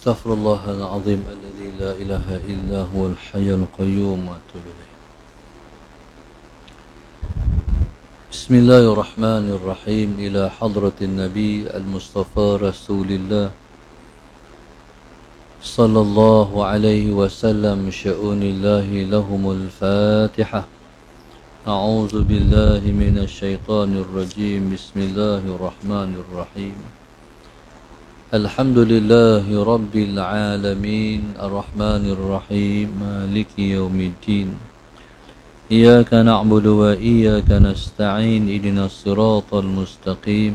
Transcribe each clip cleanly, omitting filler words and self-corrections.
أستغفر الله العظيم الذي لا إله إلا هو الحي القيوم وأتوب إليه. بسم الله الرحمن الرحيم. إلى حضرة النبي المصطفى رسول الله صلى الله عليه وسلم شؤون الله لهم الفاتحة. أعوذ بالله من الشيطان الرجيم. بسم الله الرحمن الرحيم. الحمد لله رب العالمين الرحمن الرحيم مالك يوم الدين. إياك نعبد وإياك نستعين. اهدنا الصراط المستقيم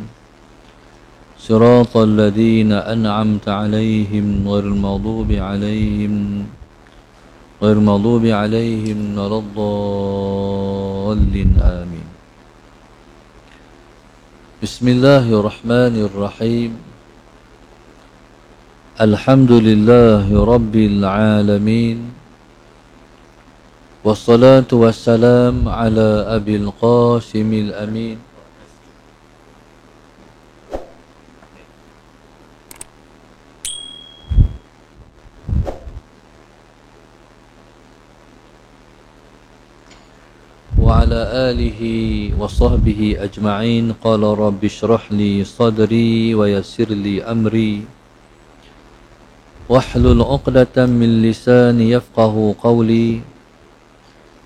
صراط الذين أنعمت عليهم غير المغضوب عليهم ولا الضالين آمين. بسم الله الرحمن الرحيم. الحمد لله رب العالمين والصلاة والسلام على أبي القاسم الأمين وعلى آله وصحبه أجمعين. قال رب اشرح لي صدري ويسر لي أمري واحلل عقدة من لساني يفقه قولي.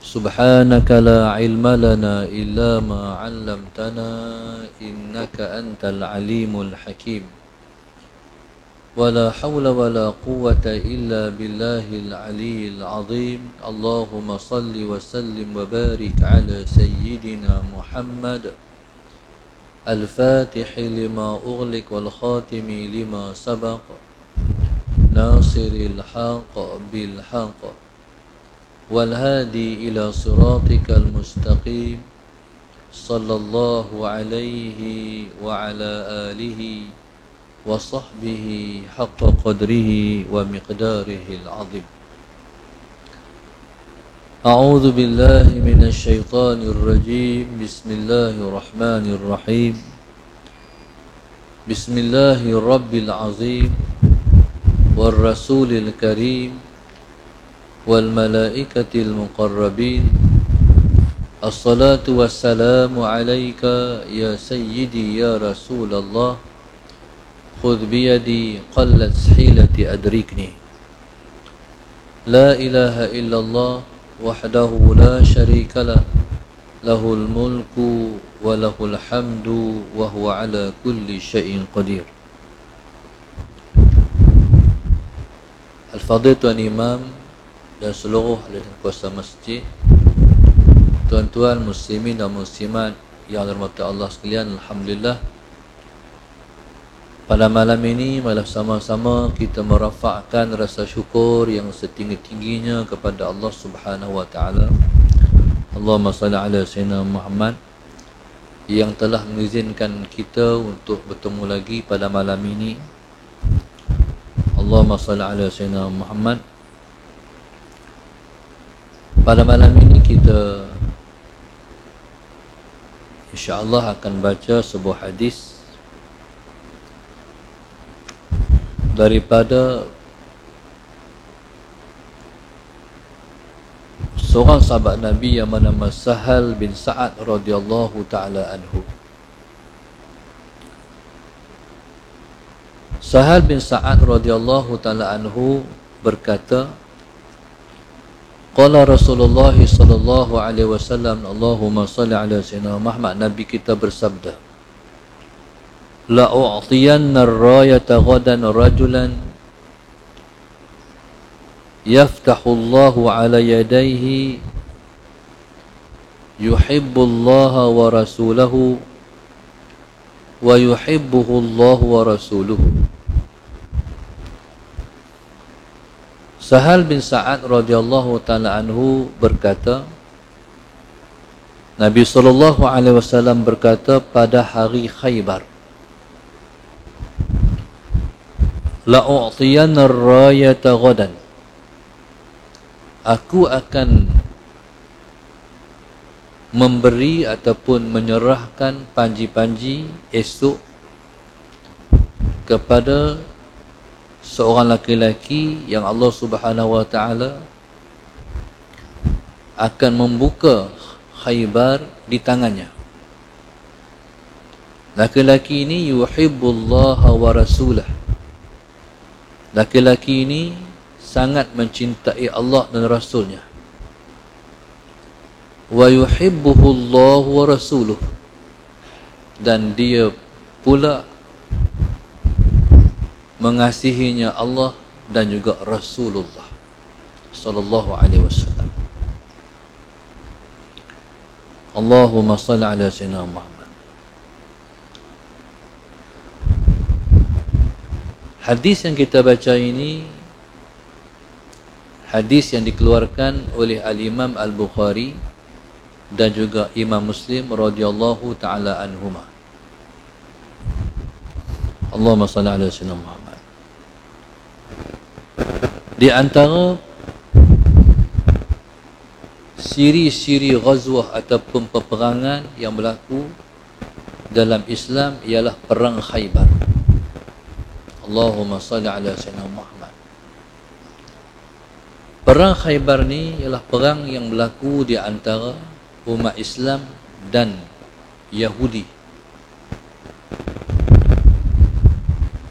سبحانك لا علم لنا إلا ما علمتنا إنك أنت العليم الحكيم. ولا حول ولا قوة إلا بالله العلي العظيم. اللهم صل وسلم وبارك على سيدنا محمد الفاتح لما أغلق والخاتم لما سبق ناصر الحق بالحق والهادي إلى صراطك المستقيم. صلى الله عليه وعلى آله وصحبه حق قدره ومقداره العظيم. أعوذ بالله من الشيطان الرجيم. بسم الله الرحمن الرحيم. بسم الله الرب العظيم والرسول الكريم والملائكة المقربين. الصلاة والسلام عليك يا سيدي يا رسول الله. خذ بيدي قلت حيلتي أدركني. لا إله إلا الله وحده لا شريك له له الملك وله الحمد وهو على كل شيء قدير. Al-Fadhil Tuan Imam dan seluruh ahli dan kuasa masjid, tuan-tuan muslimin dan muslimat yang dirahmati Allah sekalian, alhamdulillah, pada malam ini malah sama-sama kita merafakkan rasa syukur yang setinggi-tingginya kepada Allah Subhanahu wa taala. Allahumma salli ala sayyidina Muhammad yang telah mengizinkan kita untuk bertemu lagi pada malam ini. Allahumma salli ala sayyidina Muhammad. Pada malam ini kita insya-Allah akan baca sebuah hadis daripada seorang sahabat Nabi yang bernama Sahal bin Sa'ad radhiyallahu taala anhu. Sahal bin Sa'ad radhiyallahu taala anhu berkata, qala Rasulullah sallallahu alaihi wasallam, Allahumma salli ala sayyidina Muhammad. Nabi kita bersabda, la u'tiyanna ar-rayata ghadan rajulan yaftahu Allahu ala yadayhi yuhibbu Allah wa rasulahu wa yuhibbuhu Allah wa rasuluhu. Sahal bin Sa'ad radhiyallahu taala anhu berkata, Nabi sallallahu alaihi wasallam berkata pada hari Khaybar, la u'tiyanna ar-rayata ghadan, aku akan memberi ataupun menyerahkan panji-panji esok kepada seorang laki-laki yang Allah Subhanahu wa taala akan membuka Khaybar di tangannya. Laki-laki ini yuhibbullaha wa rasulah. Laki-laki ini sangat mencintai Allah dan Rasulnya. Wa yuhibbuhullahu wa rasuluh. Dan dia pula mengasihinya Allah dan juga Rasulullah sallallahu alaihi wasallam. Allahumma salli ala sayyidina Muhammad. Hadis yang kita baca ini hadis yang dikeluarkan oleh Al-Imam Al-Bukhari dan juga Imam Muslim radhiyallahu taala anhuma. Allahumma salli ala sayyidina Muhammad. Di antara siri-siri ghazwah ataupun peperangan yang berlaku dalam Islam ialah perang Khaybar. Allahumma salli ala sayyidina Muhammad. Perang Khaybar ni ialah perang yang berlaku di antara umat Islam dan Yahudi.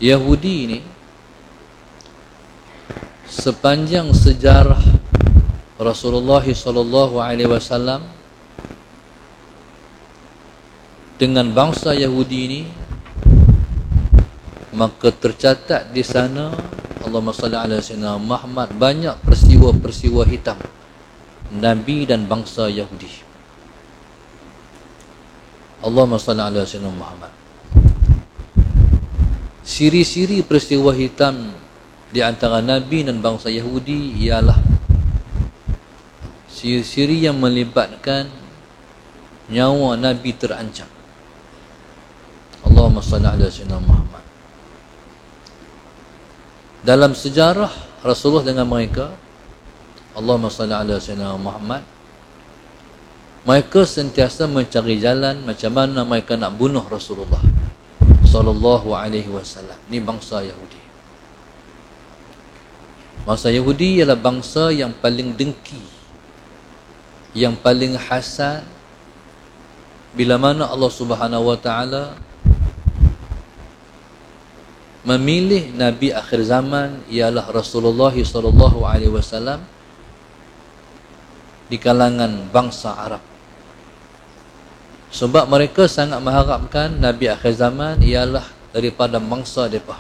Yahudi ini sepanjang sejarah Rasulullah sallallahu alaihi wasallam dengan bangsa Yahudi ini, maka tercatat di sana, Allahumma salli ala sayyidina Muhammad, banyak peristiwa-peristiwa hitam Nabi dan bangsa Yahudi. Allahumma salli ala sayyidina Muhammad. Siri-siri peristiwa hitam di antara Nabi dan bangsa Yahudi ialah siri-siri yang melibatkan nyawa Nabi terancam. Allahumma salli ala sayyidina Muhammad. Dalam sejarah Rasulullah dengan mereka, Allahumma salli ala sayyidina Muhammad, mereka sentiasa mencari jalan macam mana mereka nak bunuh Rasulullah sallallahu alaihi wasallam. Ni bangsa Yahudi. Bangsa Yahudi ialah bangsa yang paling dengki, yang paling hasad bila mana Allah Subhanahu wa taala memilih Nabi akhir zaman ialah Rasulullah sallallahu alaihi wasallam di kalangan bangsa Arab. Sebab mereka sangat mengharapkan Nabi akhir zaman ialah daripada bangsa mereka.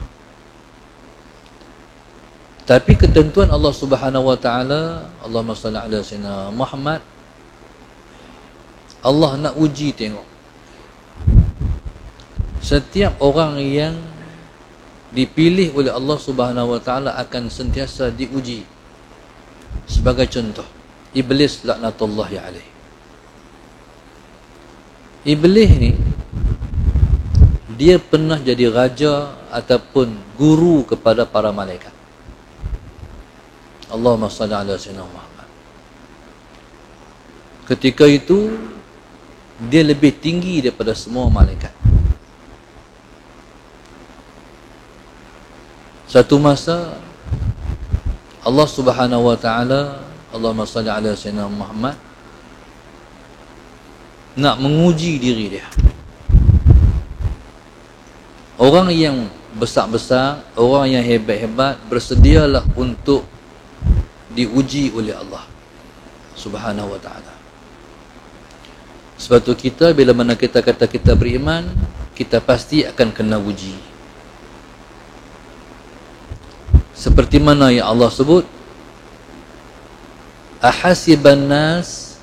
Tapi ketentuan Allah Subhanahu wa taala, Allahumma salli ala sayyidina Muhammad, Allah nak uji tengok. Setiap orang yang dipilih oleh Allah Subhanahu wa taala akan sentiasa diuji. Sebagai contoh, Iblis laknatullahi alaih. Iblis ni dia pernah jadi raja ataupun guru kepada para malaikat. Allahumma salli ala sayyidina Muhammad. Ketika itu dia lebih tinggi daripada semua malaikat. Satu masa Allah Subhanahu wa taala, Allahumma salli ala sayyidina Muhammad, nak menguji diri dia. Orang yang besar-besar, orang yang hebat-hebat bersedialah untuk diuji oleh Allah Subhanahu wa taala. Sebab tu kita bila mana kita kata kita beriman, kita pasti akan kena uji. Seperti mana yang Allah sebut, ahasiban nas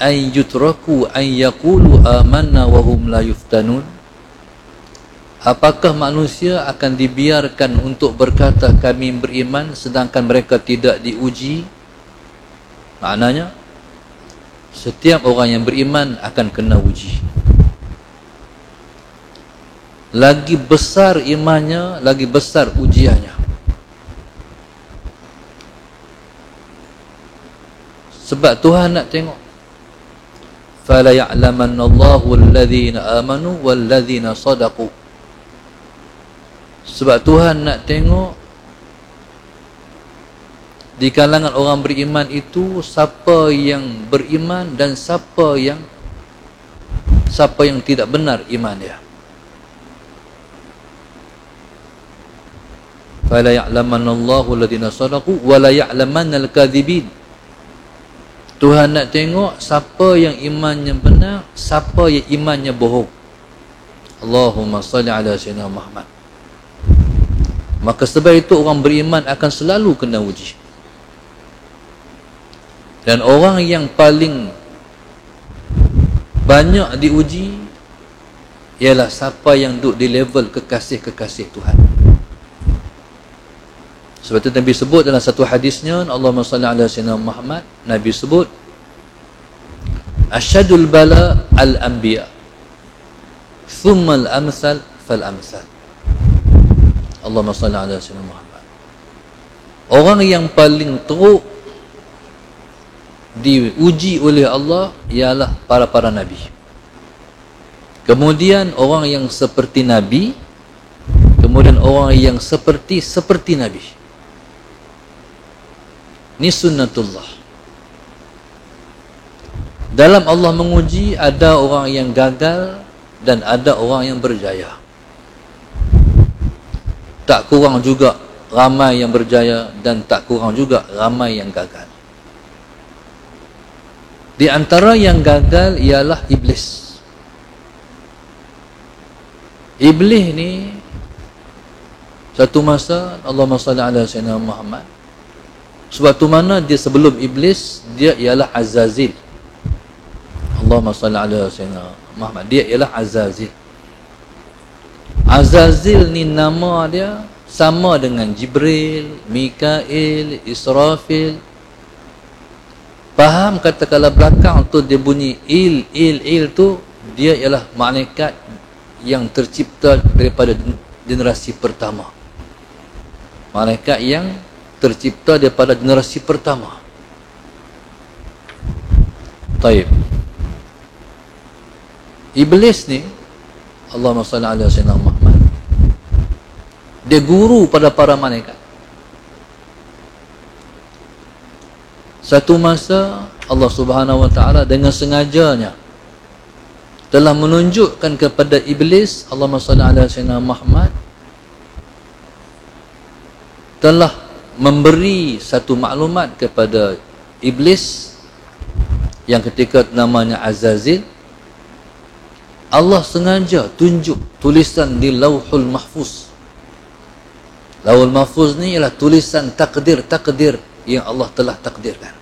an yutraku an yaqulu amanna wa hum la yuftanun. Apakah manusia akan dibiarkan untuk berkata kami beriman sedangkan mereka tidak diuji? Maknanya setiap orang yang beriman akan kena uji. Lagi besar imannya, lagi besar ujiannya. Sebab Tuhan nak tengok, fala ya'lamanna Allahu alladhina amanu walladzina sadaqu. Sebab Tuhan nak tengok di kalangan orang beriman itu siapa yang beriman dan siapa yang tidak benar iman dia. Fala ya'lamanna Allahu alladhina sadaqu wa la ya'lamanna al-kadhibin. Tuhan nak tengok siapa yang imannya benar, siapa yang imannya bohong. Allahumma salli ala sayyidina Muhammad. Maka sebab itu orang beriman akan selalu kena uji. Dan orang yang paling banyak diuji ialah siapa yang duduk di level kekasih-kekasih Tuhan. Sebab itu Nabi sebut dalam satu hadisnya, Allahumma salli ala sayyidina Muhammad, Nabi sebut asyadul bala al-anbiya thumma al-amsal fal-amsal. Allahumma salli ala sayyidina Muhammad. Orang yang paling teruk diuji oleh Allah ialah para nabi. Kemudian orang yang seperti nabi, kemudian orang yang seperti nabi. Ini sunnatullah. Dalam Allah menguji ada orang yang gagal dan ada orang yang berjaya. Tak kurang juga ramai yang berjaya dan tak kurang juga ramai yang gagal. Di antara yang gagal ialah iblis. Iblis ni satu masa, Allahumma salli ala sayyidina Muhammad, sebab tu mana dia sebelum iblis, dia ialah Azazil. Allahumma salli ala sayyidina Muhammad, dia ialah Azazil. Azazil ni nama dia sama dengan Jibril, Mikail, Israfil. Faham kata kalau belakang tu dia bunyi il tu, dia ialah malaikat yang tercipta daripada generasi pertama. Malaikat yang tercipta daripada generasi pertama. Taib. Iblis ni, Allahumma salli ala sayyidina Muhammad, dia guru pada para malaikat. Satu masa Allah Subhanahu wa taala dengan sengajanya telah menunjukkan kepada iblis, Allahumma salli ala sayyidina Muhammad, telah memberi satu maklumat kepada iblis yang ketika namanya Azazil. Allah sengaja tunjuk tulisan di Lauhul Mahfuz. Lauhul Mahfuz ni ialah tulisan takdir yang Allah telah takdirkan.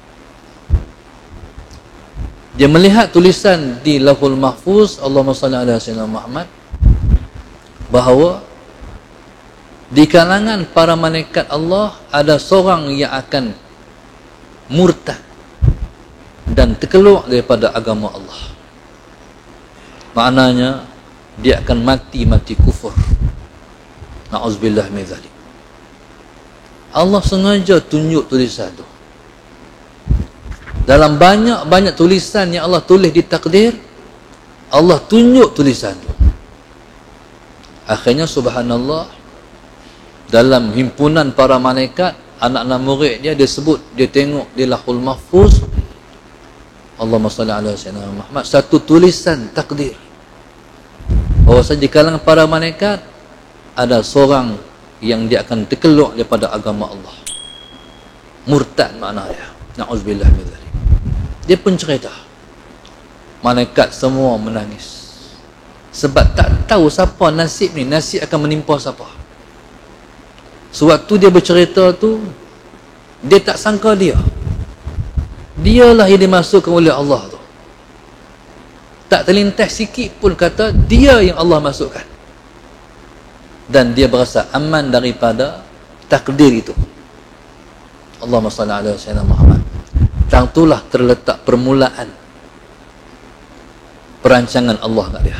Dia melihat tulisan di Lauhul Mahfuz, Allahumma salli ala sayyidina Muhammad, bahawa di kalangan para malaikat Allah ada seorang yang akan murtad dan terkeluar daripada agama Allah. Maknanya dia akan mati kufur. Na'udzubillah min dzalik. Allah sengaja tunjuk tulisan tu. Dalam banyak tulisan yang Allah tulis di takdir, Allah tunjuk tulisan tu. Akhirnya subhanallah, dalam himpunan para malaikat, anak-anak murid dia sebut, dia tengok di Lauhul Mahfuz, Allahumma salli ala sayyidina Muhammad, satu tulisan takdir bahawasanya di kalangan para malaikat ada seorang yang dia akan terkeluar daripada agama Allah, murtad maknanya. Na'udzubillah min dzalik. Dia pun cerita, malaikat semua menangis sebab tak tahu siapa nasib ni, nasib akan menimpa siapa. Sewaktu dia bercerita tu, dia tak sangka dialah yang dimasukkan oleh Allah tu. Tak terlintas sikit pun kata dia yang Allah masukkan. Dan dia berasa aman daripada takdir itu. Allahumma salli ala sayyidina Muhammad. Dan itulah terletak permulaan perancangan Allah kat dia.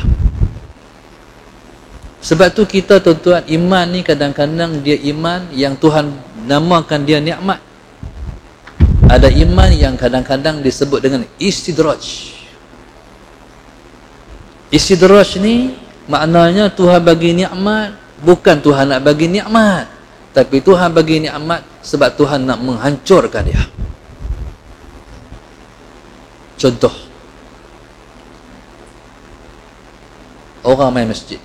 Sebab tu kita tuan-tuan, iman ni kadang-kadang dia iman yang Tuhan namakan dia nikmat. Ada iman yang kadang-kadang disebut dengan istidraj. Istidraj ni maknanya Tuhan bagi nikmat, bukan Tuhan nak bagi nikmat, tapi Tuhan bagi nikmat sebab Tuhan nak menghancurkan dia. Contoh, orang main masjid.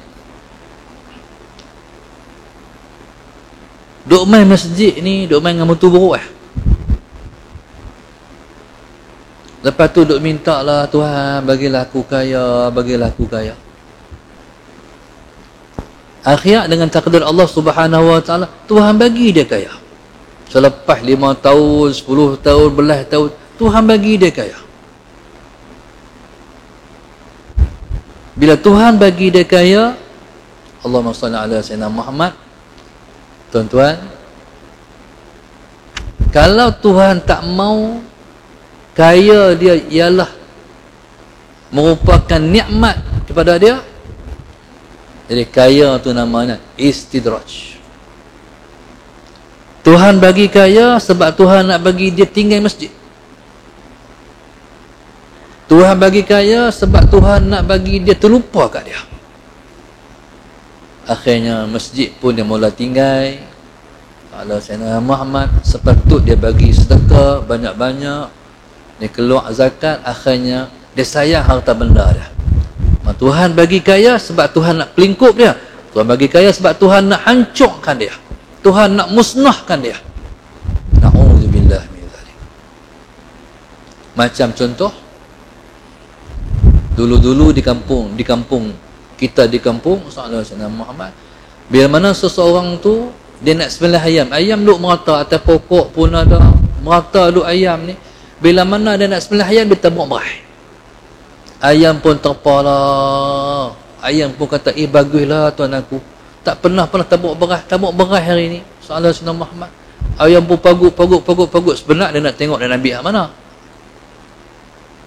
Duk main masjid ni, duk main dengan mutu buruk Lepas tu duk minta lah, Tuhan bagilah aku kaya, bagilah aku kaya. Akhirnya dengan takdir Allah Subhanahu Wa Taala, Tuhan bagi dia kaya. Selepas 5 tahun, 10 tahun, belas tahun, Tuhan bagi dia kaya. Bila Tuhan bagi dia kaya, Allahumma salli ala sayyidina Muhammad, tuan-tuan, kalau Tuhan tak mau kaya dia ialah merupakan nikmat kepada dia, jadi kaya tu namanya istidraj. Tuhan bagi kaya sebab Tuhan nak bagi dia tinggal masjid. Tuhan bagi kaya sebab Tuhan nak bagi dia terlupa kat dia. Akhirnya masjid pun dia mula tinggal. Kalau Sayyidina Muhammad sepatut dia bagi sedekah banyak-banyak, dia keluar zakat, akhirnya dia sayang harta benda dia. Tuhan bagi kaya sebab Tuhan nak pelingkup dia. Tuhan bagi kaya sebab Tuhan nak hancurkan dia. Tuhan nak musnahkan dia. Na'udzubillah min dzalik. Macam contoh, dulu-dulu di kampung kita di kampung Sayyidina Muhammad, bila mana seseorang tu dia nak sembelih ayam duk merata atas pokok pun ada, merata duk ayam ni. Bila mana dia nak sembelih ayam, dia tabuk berai. Ayam pun terpala. Ayam pun kata, baguslah tuan aku, tak pernah tabuk berai hari ni Sayyidina Muhammad. Ayam pun pagut. Sebenarnya dia nak tengok dia Nabi yang mana.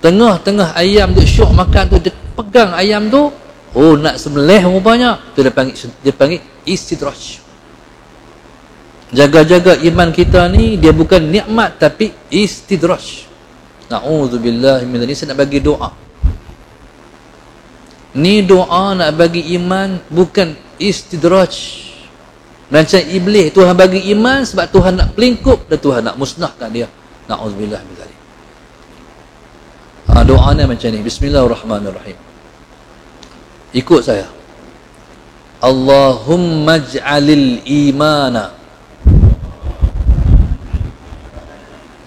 Tengah-tengah ayam duk syok makan tu, dia pegang ayam tu, nak sembelih rupanya. Tu dia panggil istidraj. Jaga-jaga iman kita ni, dia bukan nikmat tapi istidraj. Na'udzubillah min dzalik. Saya nak bagi doa. Ni doa nak bagi iman, bukan istidraj. Macam iblis, Tuhan bagi iman sebab Tuhan nak pelingkup dan Tuhan nak musnahkan dia. Na'udzubillah min dzalik. Doanya macam ni. Bismillahirrahmanirrahim. Ikut saya. Allahumma ij'alil imana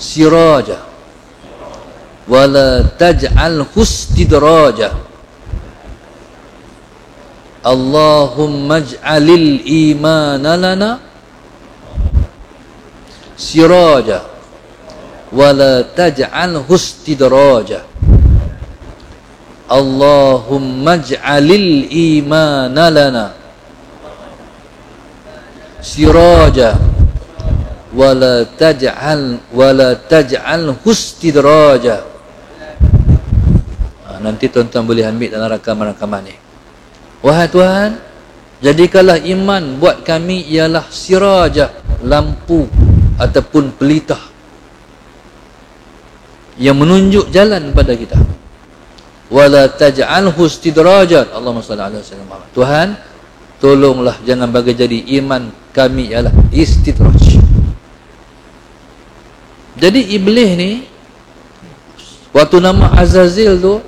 siraja wala taj'al hustidraja. Allahumma ij'alil imana lana siraja wala taj'al hustidraja. Allahumma ij'alil imana lana siraja wala taj'al hustidraja. Nanti tuan-tuan boleh ambil dalam rakaman-rakaman ni. Wahai Tuhan, jadikanlah iman buat kami ialah siraja, lampu ataupun pelita yang menunjuk jalan kepada kita. Wala taj'alhu istidrajan. Allahumma salli ala sayyidina Muhammad. Tuhan, tolonglah jangan bagi jadi iman kami ialah istidraj. Jadi iblis ni, waktu nama Azazil tu,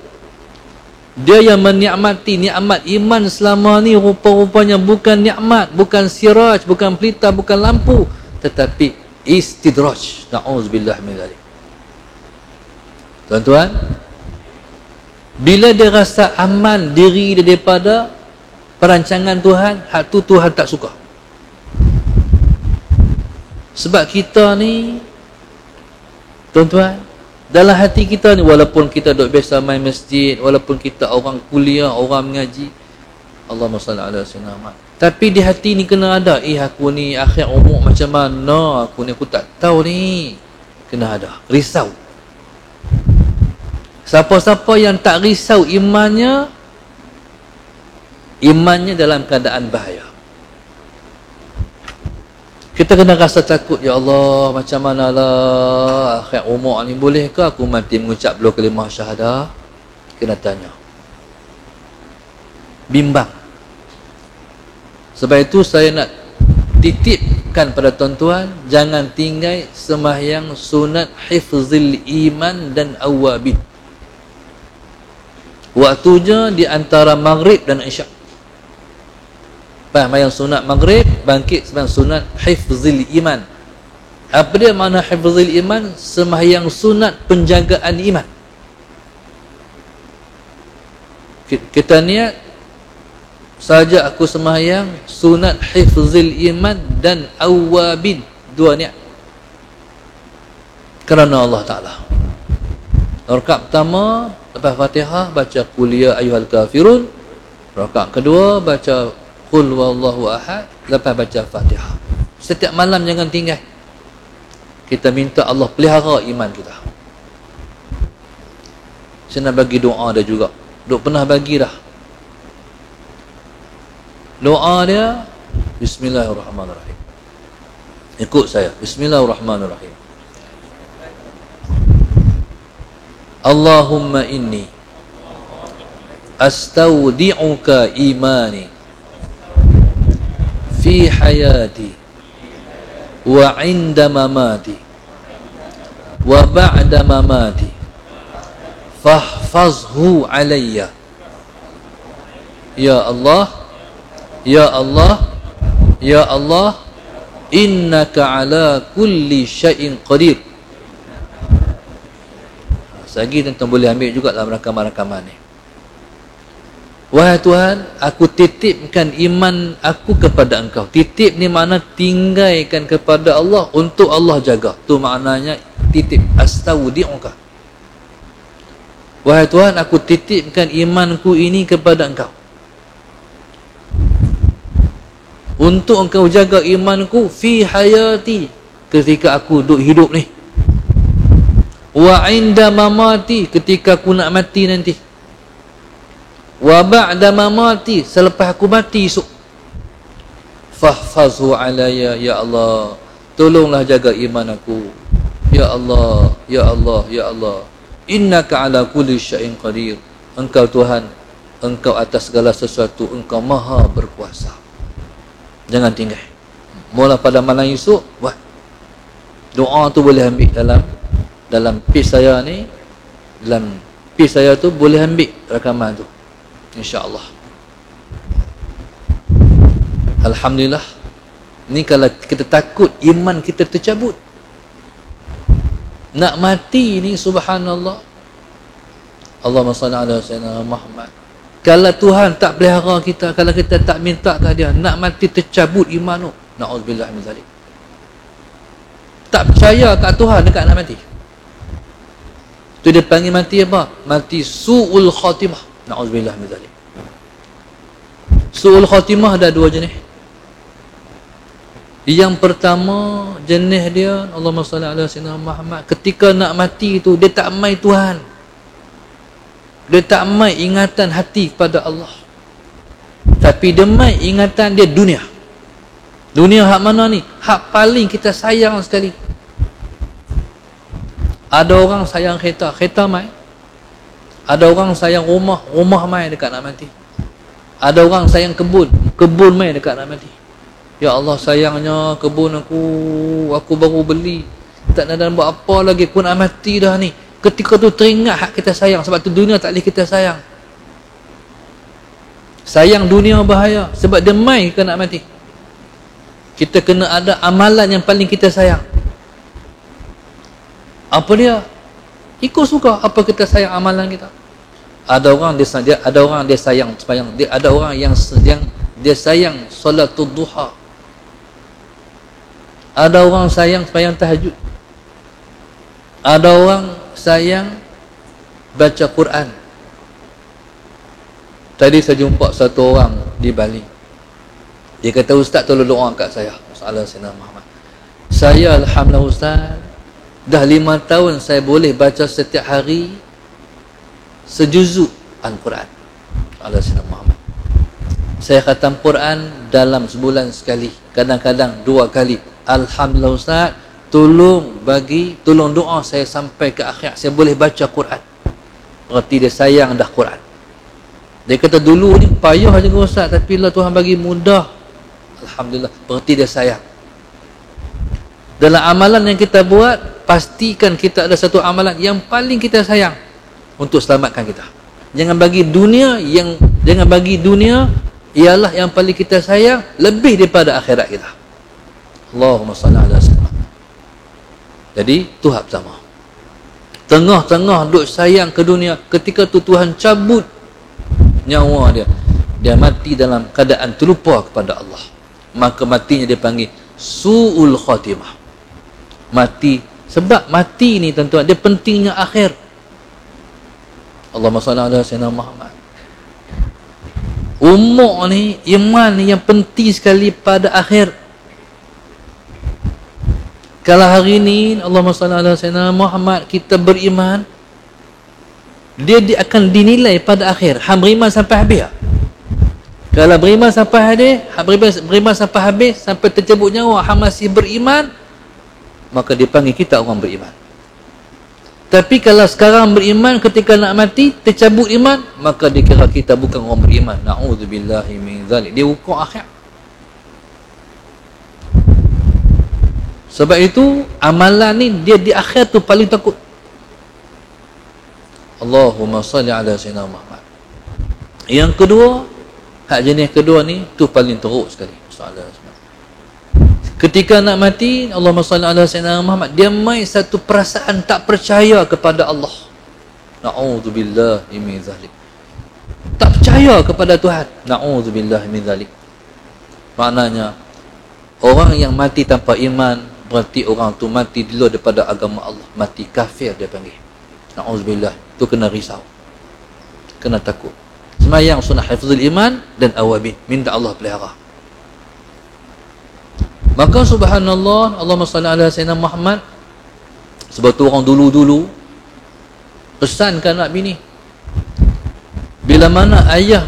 dia yang menikmati nikmat iman selama ni, rupa-rupanya bukan nikmat, bukan siraj, bukan pelita, bukan lampu, tetapi istidraj. Na'udzubillah min dzalik. Tuan-tuan, bila dia rasa aman diri dia daripada perancangan Tuhan, hak tu Tuhan tak suka. Sebab kita ni, tuan-tuan, dalam hati kita ni, walaupun kita duk biasa main masjid, walaupun kita orang kuliah, orang mengaji, Allahumma salli ala sayyidina Muhammad, tapi di hati ni kena ada, aku ni akhir umur macam mana, aku tak tahu ni. Kena ada risau. Siapa-siapa yang tak risau imannya dalam keadaan bahaya. Kita kena rasa takut, ya Allah, macam manalah akhir umur ni, bolehkah aku mati mengucap 2 kalimah syahadah? Kena tanya. Bimbang. Sebab itu saya nak titipkan pada tuan-tuan, jangan tinggal sembahyang sunat hifzil iman dan awabin. Waktunya di antara maghrib dan isyak. Sembahyang sunat maghrib, bangkit sembahyang sunat hifzil iman. Apa dia makna hifzil iman? Sembahyang sunat penjagaan iman. Kita niat saja aku sembahyang sunat hifzil iman dan awabin, dua niat kerana Allah Ta'ala. Rakaat pertama lepas Fatihah baca qul ya ayyuhal kafirun, rakaat kedua baca qul huwallahu ahad, lepas baca Fatihah. Setiap malam jangan tinggal, kita minta Allah pelihara iman kita. Saya nak bagi doa dia juga, duk pernah bagi dah. Doa dia Bismillahirrahmanirrahim. Ikut saya. Bismillahirrahmanirrahim. Allahumma inni astaudi'uka imani fi hayati wa 'inda mamati wa ba'da mamati fahfazhu alayya. Ya Allah, ya Allah, ya Allah, innaka ala kulli syai'in qadir. Lagi tuan boleh ambil juga dalam rakaman-rakaman ni. Wahai Tuhan, aku titipkan iman aku kepada Engkau. Titip ni makna tinggalkan kepada Allah untuk Allah jaga. Tu maknanya titip. Astaudi'uka. Wahai Tuhan, aku titipkan imanku ini kepada Engkau, untuk Engkau jaga imanku fi hayati, ketika aku duduk hidup ni, wa 'inda mamati, ketika aku nak mati nanti, wa ba'da mamati, selepas aku mati esok. Fahfazhu alayya, ya Allah, tolonglah jaga iman aku. Ya Allah, ya Allah, ya Allah, innaka ala kulli syai'in qadir. Engkau Tuhan, Engkau atas segala sesuatu, Engkau maha berkuasa. Jangan tinggal. Mula pada malam esok, buat doa tu boleh ambil dalam page saya ni, dalam page saya tu boleh ambil rakaman tu, insya-Allah. Alhamdulillah. Ni kalau kita takut iman kita tercabut, nak mati ni, subhanallah. Allahumma salli ala sayyidina Muhammad. Kalau Tuhan tak pelihara kita, kalau kita tak minta kat dia, nak mati tercabut iman tu. Na'udzubillah min zalik. Tak percaya kat Tuhan dekat nak mati. Tu dia panggil mati apa? Mati su'ul khatimah. Na'udzubillah min zalik. Su'ul khatimah ada dua jenis. Yang pertama jenis dia, Allahumma salli ala sayyidina Muhammad, ketika nak mati tu dia tak mai Tuhan, dia tak mai ingatan hati kepada Allah, tapi dia mai ingatan dia dunia. Dunia hak mana ni? Hak paling kita sayang sekali. Ada orang sayang kereta, kereta mai. Ada orang sayang rumah, rumah mai dekat nak mati. Ada orang sayang kebun, kebun mai dekat nak mati. Ya Allah, sayangnya kebun aku baru beli, tak ada buat apa lagi, aku nak mati dah ni. Ketika tu teringat hak kita sayang. Sebab tu dunia tak boleh kita sayang. Sayang dunia bahaya, sebab dia mai kita nak mati. Kita kena ada amalan yang paling kita sayang. Apa dia? Ikut suka apa kita sayang amalan kita. Ada orang dia sayang sembahyang, ada orang yang dia sayang solatul duha. Ada orang sayang sembahyang tahajud. Ada orang sayang baca Quran. Tadi saya jumpa satu orang di Bali. Dia kata, Ustaz tolong doa kat saya. Masalah Sayyidina Muhammad. Saya alhamdulillah Ustaz, dah 5 tahun saya boleh baca setiap hari sejuzuk Al-Quran. Masalah Sayyidina Muhammad. Saya khatam Quran dalam sebulan sekali, kadang-kadang 2 kali. Alhamdulillah Ustaz, tolong doa saya sampai ke akhir, saya boleh baca Quran. Berarti dia sayang dah Quran. Dia kata dulu ni payah juga Ustaz, tapi lah Tuhan bagi mudah, Alhamdulillah, berarti dia sayang. Dalam amalan yang kita buat, pastikan kita ada satu amalan yang paling kita sayang untuk selamatkan kita. Jangan bagi dunia ialah yang paling kita sayang lebih daripada akhirat kita. Allahumma salli ala sayyidina. Jadi tahap pertama, tengah-tengah duk sayang ke dunia, ketika tu Tuhan cabut nyawa dia mati dalam keadaan terlupa kepada Allah, maka matinya dia panggil su'ul khatimah. Mati, sebab mati ni tuan-tuan, dia pentingnya akhir. Allahumma salli ala sayyidina Muhammad. Umur ni, iman ni yang penting sekali pada akhir. Kalau hari ni Allahumma salli ala sayyidina Muhammad kita beriman, dia akan dinilai pada akhir. Hang beriman sampai habis. Kalau beriman sampai habis, sampai tercabut nyawa hang masih beriman, maka dipanggil kita orang beriman. Tapi kalau sekarang beriman, ketika nak mati tercabut iman, maka dikira kita bukan orang beriman. Na'udzubillahi min zalik. Dia hukum akhir. Sebab itu amalan ni dia di akhir tu paling takut. Allahumma salli ala sayyidina Muhammad. Yang kedua, hak jenis kedua ni tu paling teruk sekali. Ketika nak mati, Allahumma salli ala sayyidina Muhammad, dia mai satu perasaan tak percaya kepada Allah. Na'udzubillahi min zalik. Tak percaya kepada Tuhan. Na'udzubillahi min zalik. Maknanya orang yang mati tanpa iman, berarti orang tu mati di luar daripada agama Allah, mati kafir dia panggil. Na'udzubillah. Tu kena risau, kena takut. Semayang sunnah hifzul iman dan awabin, minta Allah pelihara. Maka subhanallah, Allahumma salli ala sayyidina Muhammad. Sebab tu orang dulu-dulu pesankan anak bini, bila mana ayah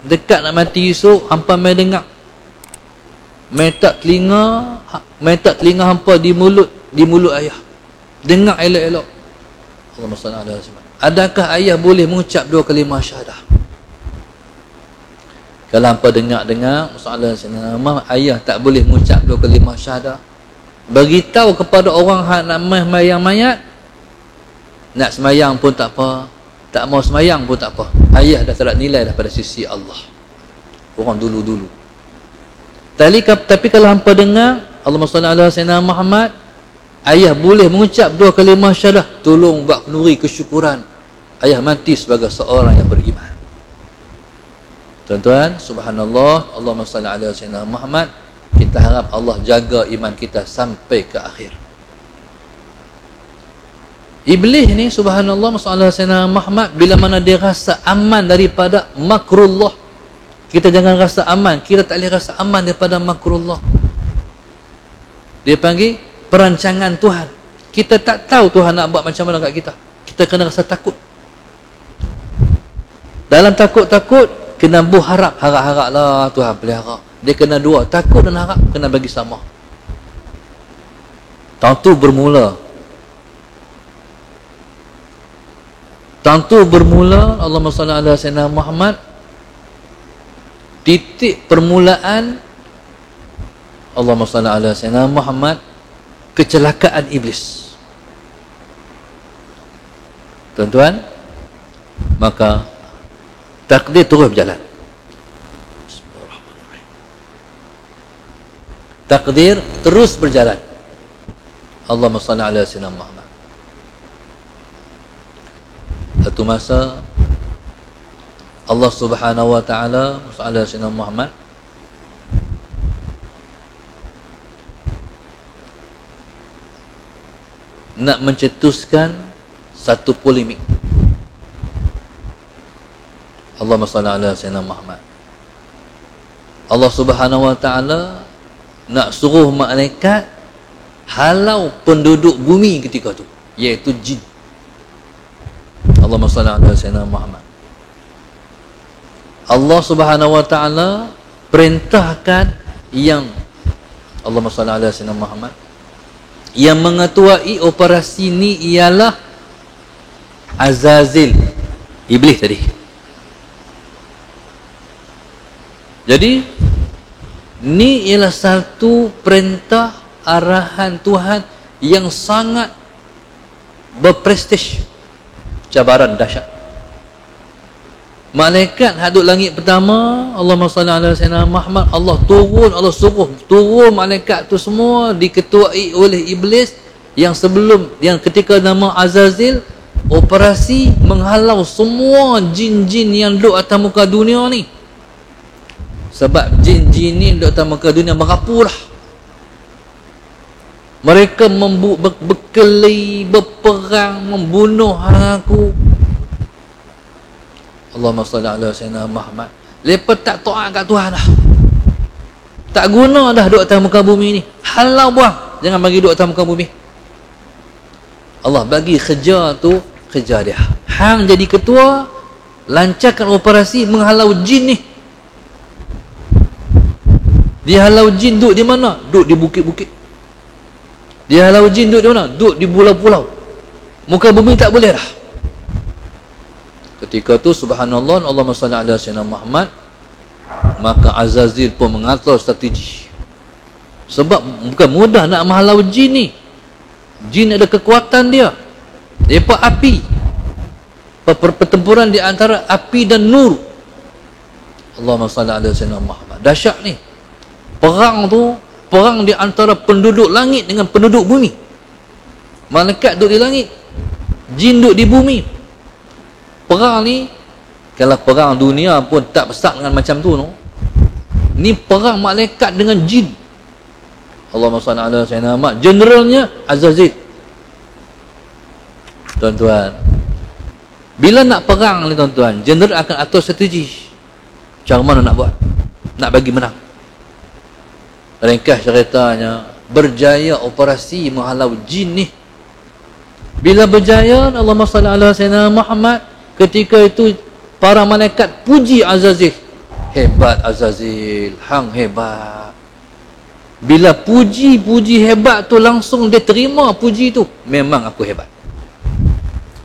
dekat nak mati esok, hampa mai dengar, mai tak telinga hampa di mulut ayah, dengar elok-elok. Allahumma salli ala sayyidina. Adakah ayah boleh mengucap 2 kalimah syahadah? Kalau hampa dengar masalah Muhammad, ayah tak boleh mengucap 2 kalimah syahadah, beritahu kepada orang hak nak semayang mayat, nak semayang pun tak apa, tak mau semayang pun tak apa, ayah dah tak ada nilai dah pada sisi Allah. Orang dulu-dulu. Tapi kalau hampa dengar Allahumma salli ala sayyidina Muhammad, ayah boleh mengucap 2 kalimah syahadah, tolong buat kenduri kesyukuran ayah mati sebagai seorang yang beriman. Tuan-tuan, subhanallah, Allahumma salli ala sayyidina Muhammad. Kita harap Allah jaga iman kita sampai ke akhir. Iblis ni subhanallah, sallallahu alaihi wasallam Muhammad, bila mana dia rasa aman daripada makrullah, kita jangan rasa aman, kita tak boleh rasa aman daripada makrullah. Dia panggil perancangan Tuhan. Kita tak tahu Tuhan nak buat macam mana kat kita. Kita kena rasa takut. Dalam takut-takut kena berharap, harap-haraplah Tuhan pelihara. Dia kena dua, takut dan harap kena bagi sama. Tentu bermula Allahumma salli ala sayyidina Muhammad, titik permulaan Allahumma salli ala sayyidina Muhammad, kecelakaan iblis. Tuan-tuan, maka takdir terus berjalan. Takdir terus berjalan. Allahumma salli ala sayyidina Muhammad. Satu masa Allah Subhanahu wa taala ala sayyidina Muhammad nak mencetuskan satu polemik. Allahumma salli ala sayyidina Muhammad. Allah Subhanahu wa taala nak suruh malaikat halau penduduk bumi ketika tu, iaitu jin. Allahumma salli ala sayyidina Muhammad. Allah Subhanahu wa taala perintahkan yang Allahumma salli ala sayyidina Muhammad, yang mengetuai operasi ni ialah Azazil, iblis tadi. Jadi Ni ialah satu perintah arahan Tuhan yang sangat berprestij, cabaran dahsyat. Malaikat hadut langit pertama, Allahumma salli ala sayyidina Muhammad, Allah turun, Allah suruh turun malaikat tu semua diketuai oleh iblis yang sebelum, yang ketika nama Azazil operasi menghalau semua jin-jin yang duduk atas muka dunia ni. Sebab jin-jin ni duduk atas muka dunia merapuh lah. Mereka berkelahi, berperang, membunuh aku. Allahumma salli ala sayyidina Muhammad. Lepas tak taat kat Tuhan dah. Tak guna dah duduk atas muka bumi ni. Halau buang. Jangan bagi duduk atas muka bumi. Allah bagi kerja tu, kerja dia. Hang jadi ketua, lancarkan operasi menghalau jin ni. Dia halau jin duduk di mana? Duduk di bukit-bukit. Dia halau jin duduk di mana? Duduk di pulau-pulau. Muka bumi tak boleh dah. Ketika tu subhanallah, Allahumma salli ala sayyidina Muhammad, maka Azazil pun mengatur strategi. Sebab bukan mudah nak menghalau jin ni. Jin ada kekuatan dia. Depa api. Pertempuran di antara api dan nur. Allahumma salli ala sayyidina Muhammad. Dahsyat ni. Perang tu, perang di antara penduduk langit dengan penduduk bumi. Malaikat duduk di langit, jin duduk di bumi. Perang ni, kalau perang dunia pun tak besar dengan macam tu, no? Ni perang malaikat dengan jin. Allahumma salli ala sayyidina Muhammad. Generalnya Azazil. Tuan-tuan, bila nak perang ni tuan-tuan, general akan atur strategi. Cara mana nak buat? Nak bagi menang. Ringkas ceritanya, berjaya operasi menghalau jin ni. Bila berjaya, Allahumma salli ala sayyidina Muhammad, ketika itu para malaikat puji Azazil. Hebat Azazil, hang hebat. Bila puji hebat tu, langsung dia terima puji tu. Memang aku hebat.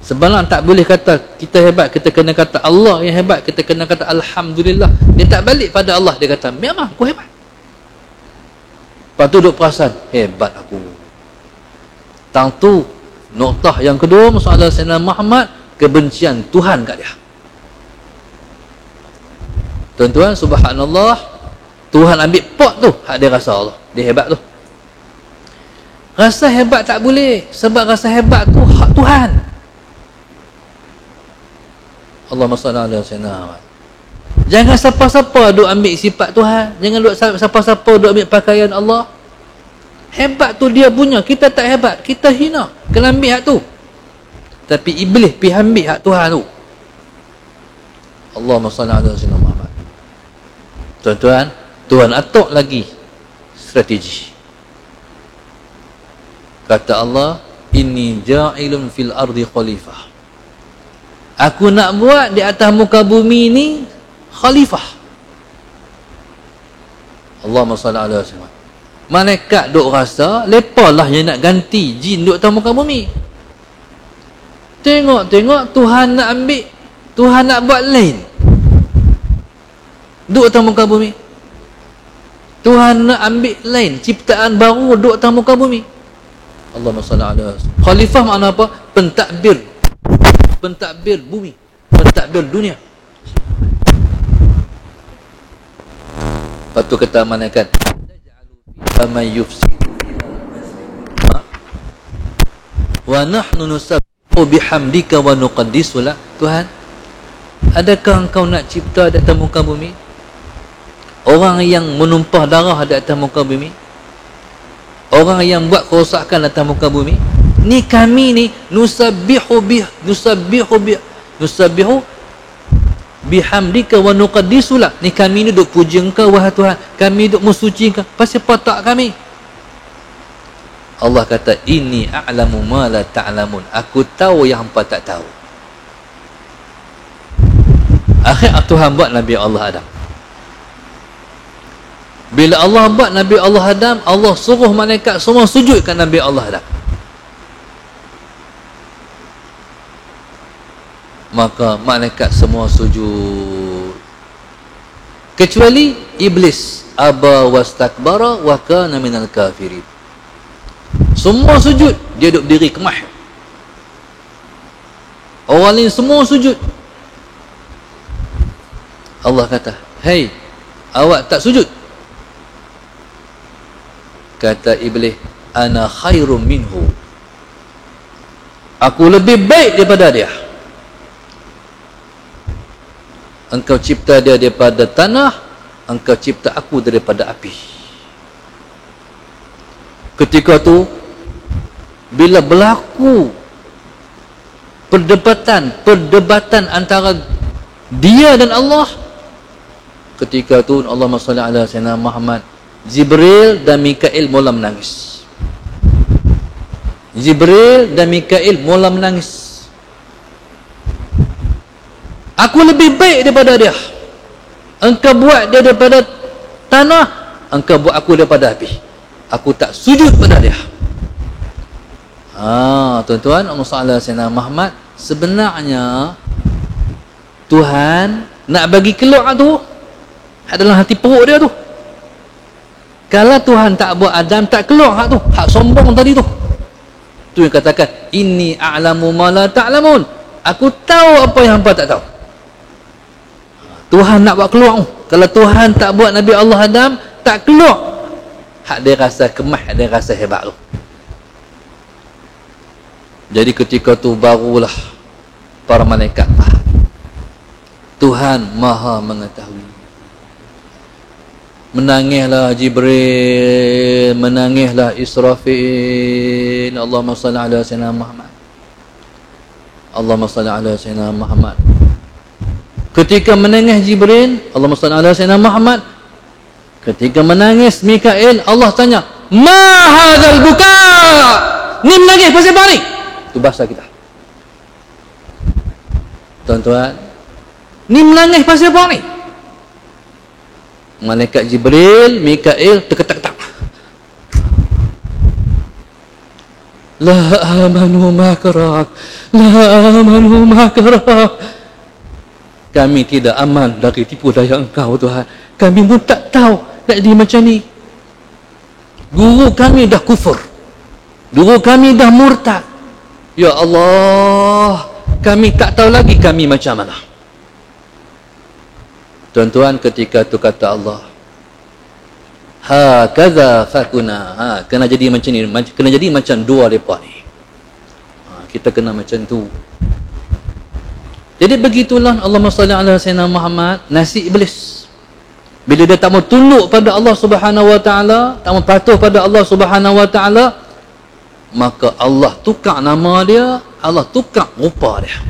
Sebenarnya tak boleh kata kita hebat, kita kena kata Allah yang hebat, kita kena kata Alhamdulillah. Dia tak balik pada Allah, dia kata memang aku hebat. Lepas tu duduk perasan, hebat aku. Tang tu, noktah yang kedua, masalah Sayyidina Muhammad, kebencian Tuhan kat dia. Tuan-tuan, subhanallah, Tuhan ambil pot tu, hak dia rasa Allah. Dia hebat tu. Rasa hebat tak boleh, sebab rasa hebat tu hak Tuhan. Allahumma salli ala sayyidina Muhammad. Jangan siapa-siapa duk ambil sifat Tuhan. Jangan duk siapa-siapa duk ambil pakaian Allah. Hebat tu dia punya, kita tak hebat, kita hina. Kena ambil hak tu. Tapi iblis pergi ambil hak Tuhan tu. Allahumma salli ala sayyidina Muhammad. Tuan-tuan, Tuhan atur lagi strategi. Kata Allah, inni ja'ilun fil ardi khalifah. Aku nak buat di atas muka bumi ni khalifah. Allahumma salli ala sayyidina. Malaikat duk rasa lepalah yang nak ganti jin duk atas muka bumi. Tengok Tuhan nak ambil, Tuhan nak buat lain. Duk atas muka bumi. Tuhan nak ambil lain, ciptaan baru duk atas muka bumi. Allahumma salli ala. Khalifah makna apa? Pentadbir. Pentadbir bumi, pentadbir dunia. Lepas tu kata malaikat, man yufsid wa nahnu nusabbihu bihamdika wa nuqaddisu lak. Tuhan, adakah engkau nak cipta di atas muka bumi orang yang menumpah darah di atas muka bumi, orang yang buat kerosakan di atas muka bumi? Ni kami ni nusabbihu bihamdika wa nuqaddisu lak. Ni kami ni duk puji engkau wahai Tuhan, kami duk mensuci engkau. Pasal patak kami. Allah kata, inni a'lamu ma la ta'lamun. Aku tahu yang hangpa tak tahu. Akhir Tuhan buat Nabi Allah Adam. Bila Allah buat Nabi Allah Adam, Allah suruh malaikat semua sujud kat Nabi Allah Adam. Maka malaikat semua sujud, kecuali iblis aba wastakbara wa kana minal kafirin. Semua sujud, dia duduk berdiri kemah. Orang lain semua sujud. Allah kata, "Hei, awak tak sujud?" Kata iblis, "Ana khairum minhu." Aku lebih baik daripada dia. Engkau cipta dia daripada tanah, engkau cipta aku daripada api. Ketika tu, bila berlaku perdebatan antara dia dan Allah, ketika tu Allahumma salli ala sayyidina Muhammad, Jibril dan Mikail mula menangis. Jibril dan Mikail mula menangis. Aku lebih baik daripada dia. Engkau buat dia daripada tanah, engkau buat aku daripada api. Aku tak sujud pada dia. Tuan-tuan, Allahumma salli ala sayyidina Muhammad, sebenarnya Tuhan nak bagi keluar tu dalam hati perut dia tu. Kalau Tuhan tak buat Adam, tak keluar hak tu, hak sombong tadi tu. Tu yang katakan, inni a'lamu ma la ta'lamun. Aku tahu apa yang hangpa tak tahu. Tuhan nak buat keluar. Kalau Tuhan tak buat Nabi Allah Adam, tak keluar. Hak dia rasa kemah, hak dia rasa hebat tu. Jadi ketika tu barulah para malaikat faham. Tuhan Maha mengetahui. Menangislah Jibril, menangislah Israfil. Allahumma salli ala sayyidina Muhammad. Allahumma salli ala sayyidina Muhammad. Ketika menangis Jibril, Allahumma salli ala sayyidina Muhammad. Ketika menangis Mikail, Allah tanya, "Ma hadzal buka?" Ni menangis pasal apa ni? Itu bahasa kita. Tuan-tuan, ni menangis pasal apa ni? Malaikat Jibril, Mikail terketak-ketak. La amanu makarak, la amanu makarak. Kami tidak aman dari tipu daya engkau, Tuhan. Kami pun tak tahu nak jadi macam ni. Guru kami dah kufur, guru kami dah murtad. Ya Allah, kami tak tahu lagi kami macam mana. Tuan-tuan, ketika tu kata Allah, hakaza fakuna, kena jadi macam ni, kena jadi macam dua mereka ni. Kita kena macam tu. Jadi begitulah Allahumma salli ala sayyidina Muhammad, nasib iblis. Bila dia tak mau tunduk pada Allah Subhanahu wa taala, tak mau patuh pada Allah Subhanahu wa taala, maka Allah tukar nama dia, Allah tukar rupa dia.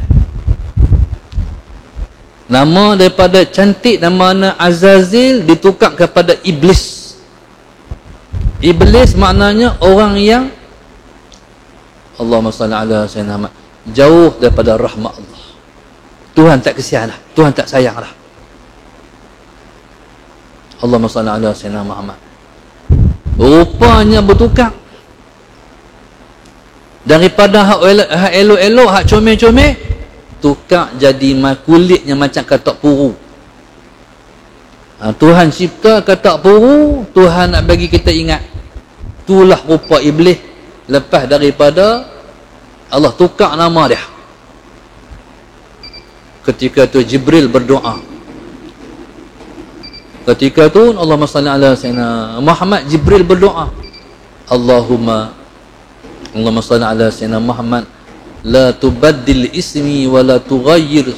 Nama daripada cantik, nama Azazil ditukar kepada Iblis. Iblis maknanya orang yang Allahumma salli ala sayyidina Muhammad, jauh daripada rahmat Allah. Tuhan tak kesian lah, Tuhan tak sayang lah. Allahumma salli ala sayyidina Muhammad. Rupanya bertukar. Daripada hak elok-elok, hak comel-comel, tukar jadi kulitnya macam katak puru. Tuhan cipta katak puru, Tuhan nak bagi kita ingat, itulah rupa iblis lepas daripada Allah tukar nama dia. Ketika tu Jibril berdoa. Ketika tu Allahumma salli ala sayyidina Muhammad, Jibril berdoa, Allahumma salli ala sayyidina Muhammad, la tubaddil ismi wa la tughayyir.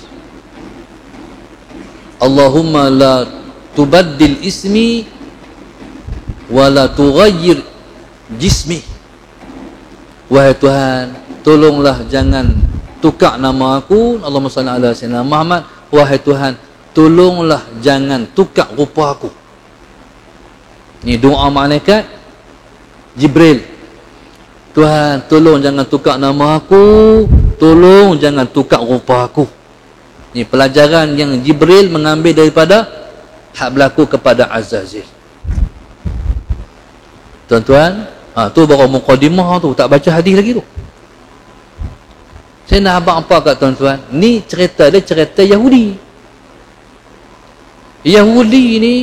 Allahumma la tubaddil ismi wa la tughayyir jismi. Wahai Tuhan, tolonglah jangan tukar nama aku. Allahumma salli ala sayyidina Muhammad. Wahai Tuhan, tolonglah jangan tukar rupa aku. Ni doa malaikat Jibril. Tuhan, tolong jangan tukar nama aku, tolong jangan tukar rupa aku. Ini pelajaran yang Jibril mengambil daripada hak berlaku kepada Azazil. Tuan-tuan, tu baru mukadimah tu, tak baca hadis lagi tu. Saya nak abang apa kat tuan-tuan? Ni cerita dia cerita Yahudi. Yahudi ni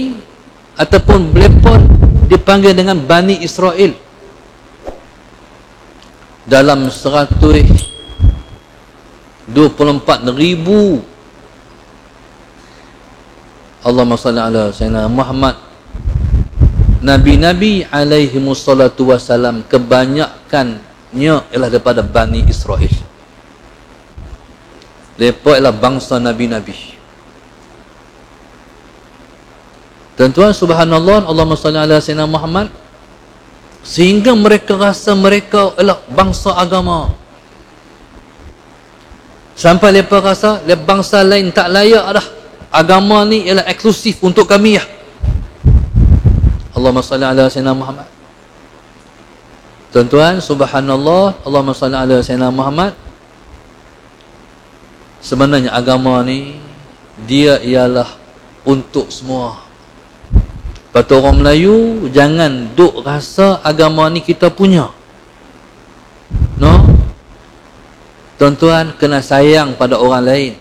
ataupun mereka dipanggil dengan Bani Israel. Dalam 124,000 Allahumma salli ala Sayyidina Muhammad, Nabi-Nabi alaihi wassalatu wassalam kebanyakannya ialah daripada Bani Israel. Mereka ialah bangsa Nabi-Nabi. Tuan-tuan, subhanallah, Allahumma salli ala Sayyidina Muhammad, sehingga mereka rasa mereka adalah bangsa agama. Sampai mereka rasa bangsa lain tak layak dah. Agama ni ialah eksklusif untuk kami ya. Allahumma salli ala Sayyidina Muhammad. Tuan-tuan, subhanallah, Allahumma salli ala Sayyidina Muhammad. Sebenarnya agama ni dia ialah untuk semua. Kata orang Melayu, jangan duk rasa agama ni kita punya. No? Tuan-tuan, kena sayang pada orang lain.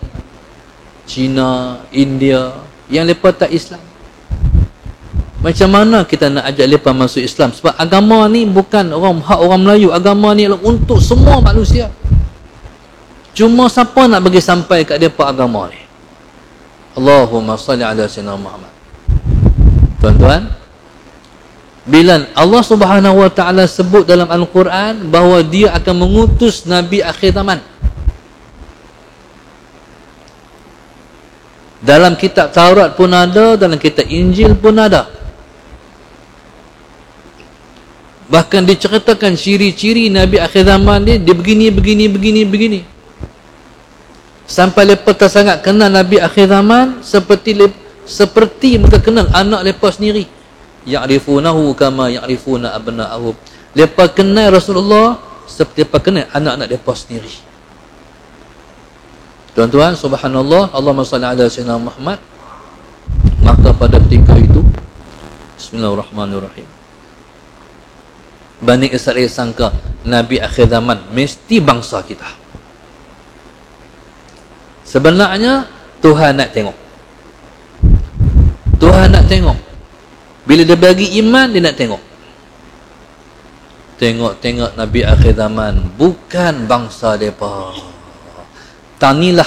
Cina, India, yang mereka tak Islam. Macam mana kita nak ajak mereka masuk Islam? Sebab agama ni bukan hak orang Melayu. Agama ni adalah untuk semua manusia. Cuma siapa nak bagi sampai kat mereka agama ni? Allahumma salli ala Sayyidina Muhammad. Tuan-tuan, bila Allah Subhanahu wa ta'ala sebut dalam Al-Quran bahawa dia akan mengutus Nabi akhir zaman, dalam kitab Taurat pun ada, dalam kitab Injil pun ada. Bahkan diceritakan ciri-ciri Nabi akhir zaman dia begini. Sampai mereka sangat kenal Nabi akhir zaman seperti mereka kenal anak mereka sendiri. Ya'rifunahu kama ya'rifuna abna'ahum. Mereka kenal Rasulullah seperti mereka kenal anak-anak mereka sendiri. Tuan-tuan, subhanallah, Allahumma salli ala Sayyidina Muhammad. Maka pada ketika itu, bismillahirrahmanirrahim, Bani Israel sangka Nabi akhir zaman mesti bangsa kita. Sebenarnya Tuhan nak tengok. Tuhan nak tengok. Bila dia bagi iman, dia nak tengok. Tengok Nabi akhir zaman bukan bangsa mereka. Tanilah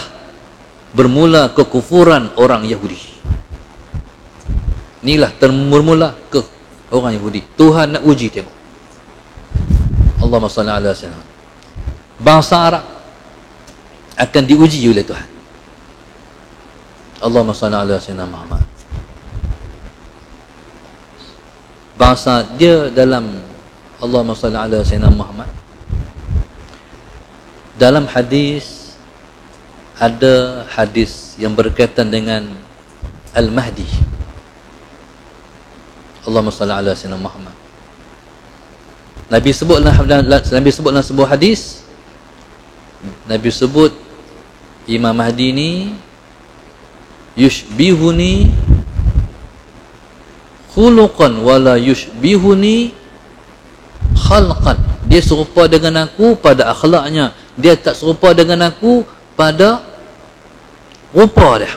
bermula kekufuran orang Yahudi. Inilah bermula ke orang Yahudi. Tuhan nak uji tengok. Allahumma salli ala sayyidina. Bangsa Arab akan diuji oleh Tuhan. Allahumma salli ala sayyidina Muhammad. Bahasa dia dalam Allahumma salli ala Sayyidina Muhammad, dalam hadis, ada hadis yang berkaitan dengan Al-Mahdi. Allahumma salli ala Sayyidina Muhammad. Nabi sebut dalam sebuah hadis, Nabi sebut Imam Mahdi ni yushbihuni khuluqan wala yushbihuni khalqan. Dia serupa dengan aku pada akhlaknya, dia tak serupa dengan aku pada rupa dia.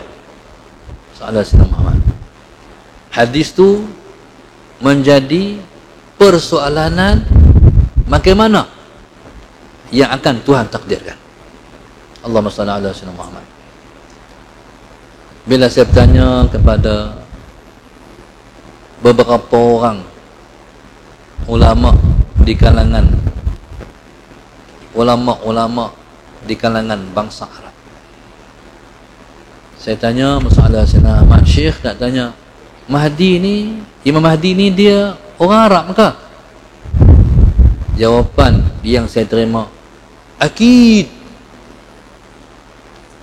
Sallallahu alaihi wasallam. Hadis tu menjadi persoalanan bagaimana yang akan Tuhan takdirkan. Allahumma salli ala sayyidina Muhammad. Bila saya bertanya kepada beberapa orang ulama di kalangan bangsa Arab, saya tanya masalah Sayyidina Ahmad Syekh, nak tanya Mahdi ni, Imam Mahdi ni dia orang Arab ke? Jawapan yang saya terima, akid.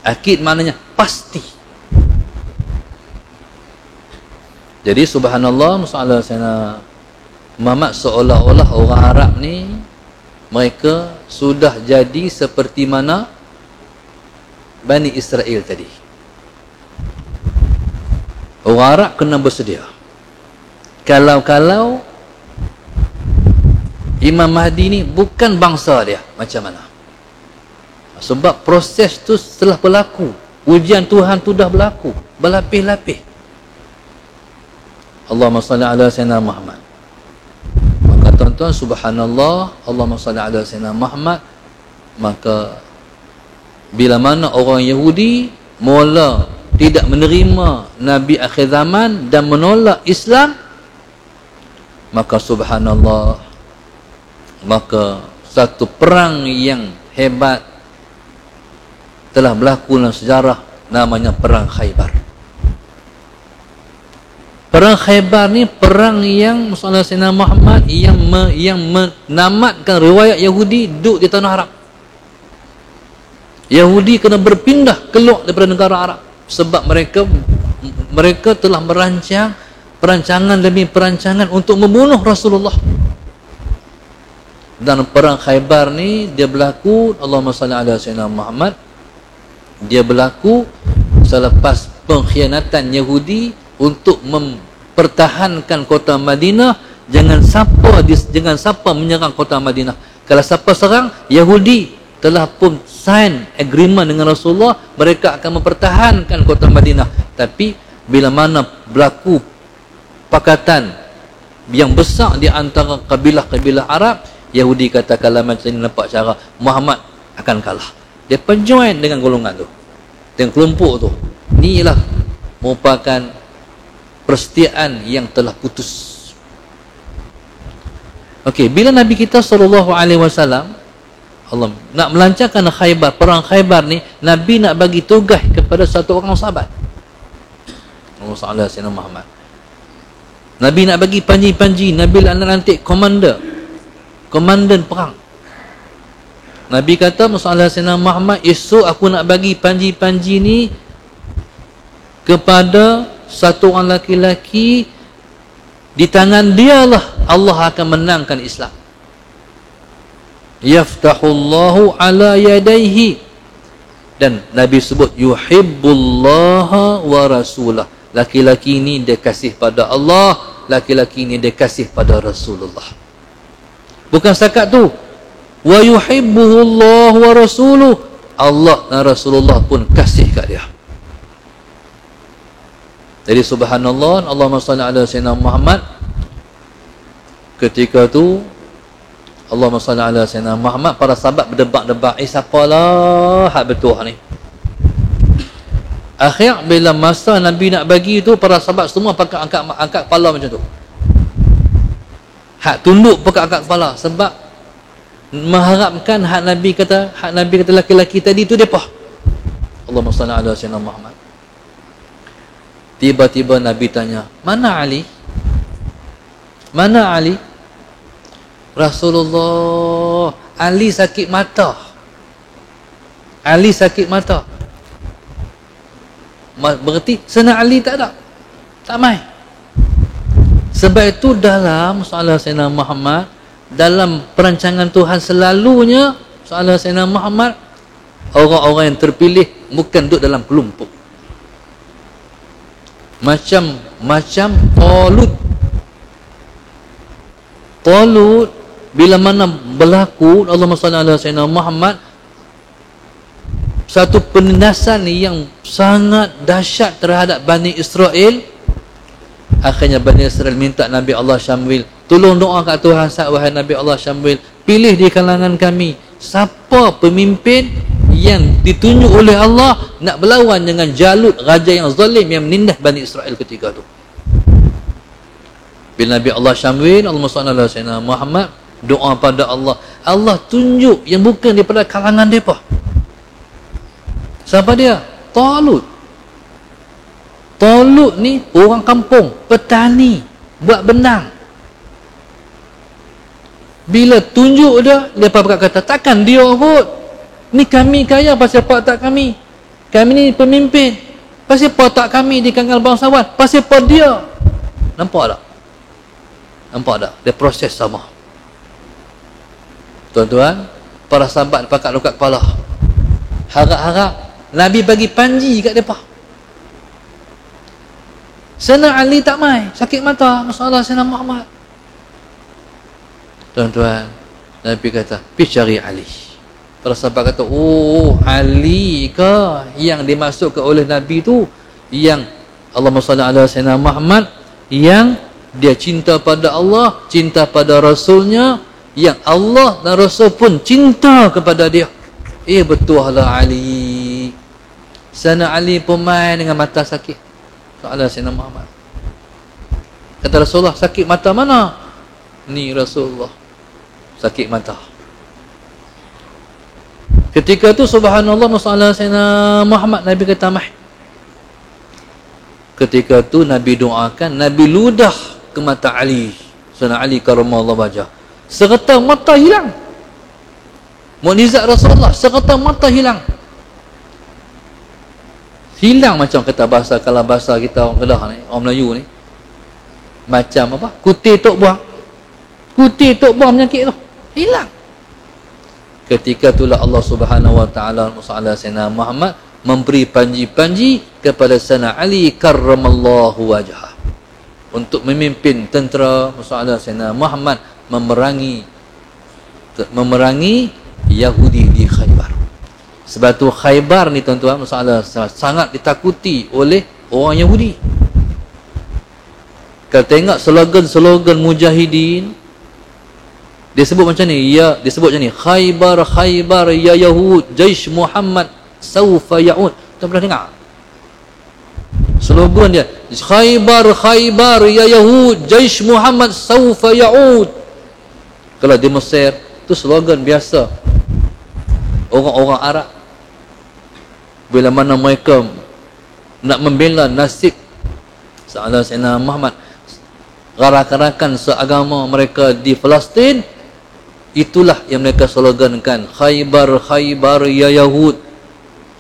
Akid maknanya pasti. Jadi subhanallah, masalah Sayyidina Muhammad seolah-olah orang Arab ni mereka sudah jadi seperti mana Bani Israel tadi. Orang Arab kena bersedia. Kalau Imam Mahdi ni bukan bangsa dia, macam mana? Sebab proses tu setelah berlaku, ujian Tuhan tu dah berlaku berlapis-lapis. Allahumma salli ala Sayyidina Muhammad. Maka tuan-tuan, subhanallah, Allahumma salli ala Sayyidina Muhammad. Maka bila mana orang Yahudi mula tidak menerima Nabi akhir zaman dan menolak Islam, maka subhanallah, maka satu perang yang hebat telah berlaku dalam sejarah, namanya Perang Khaybar. Perang Khaybar ni perang yang Rasulullah Sayyidina Muhammad yang menamatkan riwayat Yahudi duduk di tanah Arab. Yahudi kena berpindah keluar daripada negara Arab sebab mereka telah merancang perancangan demi perancangan untuk membunuh Rasulullah. Dan perang Khaybar ni dia berlaku, Allahumma salli ala Sayyidina Muhammad, dia berlaku selepas pengkhianatan Yahudi untuk mempertahankan kota Madinah. Jangan siapa menyerang kota Madinah. Kalau siapa serang, Yahudi telah pun sign agreement dengan Rasulullah, mereka akan mempertahankan kota Madinah. Tapi bila mana berlaku pakatan yang besar di antara kabilah-kabilah Arab, Yahudi kata kalau macam ni nampak cara Muhammad akan kalah. Dia join dengan golongan tu, dengan kelompok tu. Inilah merupakan persetiaan yang telah putus. Okey, bila Nabi kita SAW Allah nak melancarkan Khaybar, perang Khaybar ni, Nabi nak bagi tugas kepada satu orang sahabat, Rasulullah SAW Muhammad. Nabi nak bagi panji-panji, Nabi nak lantik komandan perang. Nabi kata Rasulullah SAW Muhammad, esok aku nak bagi panji-panji ni kepada satu orang laki-laki, di tangan dialah Allah akan menangkan Islam. Yaftahullahu ala yadaihi. Dan Nabi sebut yuhibbullaha wa rasulah. Laki-laki ini dia kasih pada Allah, laki-laki ini dia kasih pada Rasulullah. Bukan setakat tu, wa yuhibbuhullahu wa rasuluh, Allah dan Rasulullah pun kasih kat dia. Jadi subhanallah, Allahumma salli ala Sayyidina Muhammad. Ketika tu Allahumma salli ala Sayyidina Muhammad, para sahabat berdebat-debat, siapalah hak betul ni. Akhir bila masa Nabi nak bagi tu, para sahabat semua pakai angkat kepala macam tu. Hak tunduk pakai angkat kepala sebab mengharapkan hak Nabi kata laki-laki tadi tu depa. Allahumma salli ala Sayyidina Muhammad. Tiba-tiba Nabi tanya, "Mana Ali? Mana Ali?" Rasulullah, Ali sakit mata. Ali sakit mata. Berarti senang Ali tak ada. Tak mai. Sebab itu dalam soalan Sayyidina Muhammad, dalam perancangan Tuhan selalunya soalan Sayyidina Muhammad, orang-orang yang terpilih bukan duduk dalam kelompok. Macam Talut bila mana berlaku Allahumma salli ala Sayyidina Muhammad, satu penindasan yang sangat dahsyat terhadap Bani Israel. Akhirnya Bani Israel minta Nabi Allah Syamwil, tolong doa kat Tuhan, wahai Nabi Allah Syamwil, pilih di kalangan kami siapa pemimpin yang ditunjuk oleh Allah nak berlawan dengan Jalut, raja yang zalim yang menindas Bani Israel ketika tu. Bila Nabi Allah Syamwil, Allahumma salli ala Sayyidina Muhammad, doa pada Allah, Allah tunjuk yang bukan daripada kalangan mereka. Siapa dia? Talut. Talut ni orang kampung, petani, buat benang. Bila tunjuk dia, mereka berkata, takkan dia kot, ni kami kaya, pasal apa tak kami? Kami ni pemimpin, pasal apa tak kami di kalangan bangsawan? Pasal apa dia? Nampak tak? Nampak tak? Dia proses sama. Tuan-tuan, para sahabat pakat lukat kepala, harap-harap Nabi bagi panji kat mereka. Sayyidina Ali tak mai, sakit mata, masalah Sayyidina Muhammad. Tuan-tuan, Nabi kata, pergi cari Ali. Para sahabat kata, oh, Ali ke yang dimasukkan oleh Nabi tu, yang Allahumma salli ala Sayyidina Muhammad, yang dia cinta pada Allah, cinta pada Rasulnya, yang Allah dan Rasul pun cinta kepada dia. Betul lah Ali. Sana Ali pun main dengan mata sakit. Soalan Sayyidina Muhammad. Kata Rasulullah, sakit mata mana? Ni Rasulullah, sakit mata. Ketika tu subhanallah, masalah Sayyidina Muhammad, Nabi kata mah. Ketika tu Nabi doakan, Nabi ludah ke mata Ali. Sayyidina Ali karamallahu wajah. Serta mata hilang. Mukjizat Rasulullah, serta mata hilang. Hilang macam kata bahasa, kalau bahasa kita orang Kedah ni, orang Melayu ni, macam apa? Kutir tok buang. Kutir tok buang penyakit tu. Hilang. Ketika itulah Allah Subhanahu wa taala Musa Sayyidina Muhammad memberi panji-panji kepada Sayyidina Ali karramallahu wajhah untuk memimpin tentera Musa Sayyidina Muhammad memerangi Yahudi di Khaybar. Sebab tu Khaybar ni tuan-tuan, Musa sangat ditakuti oleh orang Yahudi. Kalau tengok slogan-slogan mujahidin, dia sebut macam ni, dia sebut macam ni, Khaybar Khaybar ya Yahud, Jaish Muhammad saufa ya'ud. Kita pernah dengar slogan dia, Khaybar Khaybar ya Yahud, Jaish Muhammad saufa ya'ud. Kalau di Mesir tu slogan biasa orang-orang Arab bila mana mereka nak membela nasib Sayyidina Muhammad, rakan-rakan seagama mereka di Palestin, itulah yang mereka slogankan, Khaybar Khaybar ya Yahud,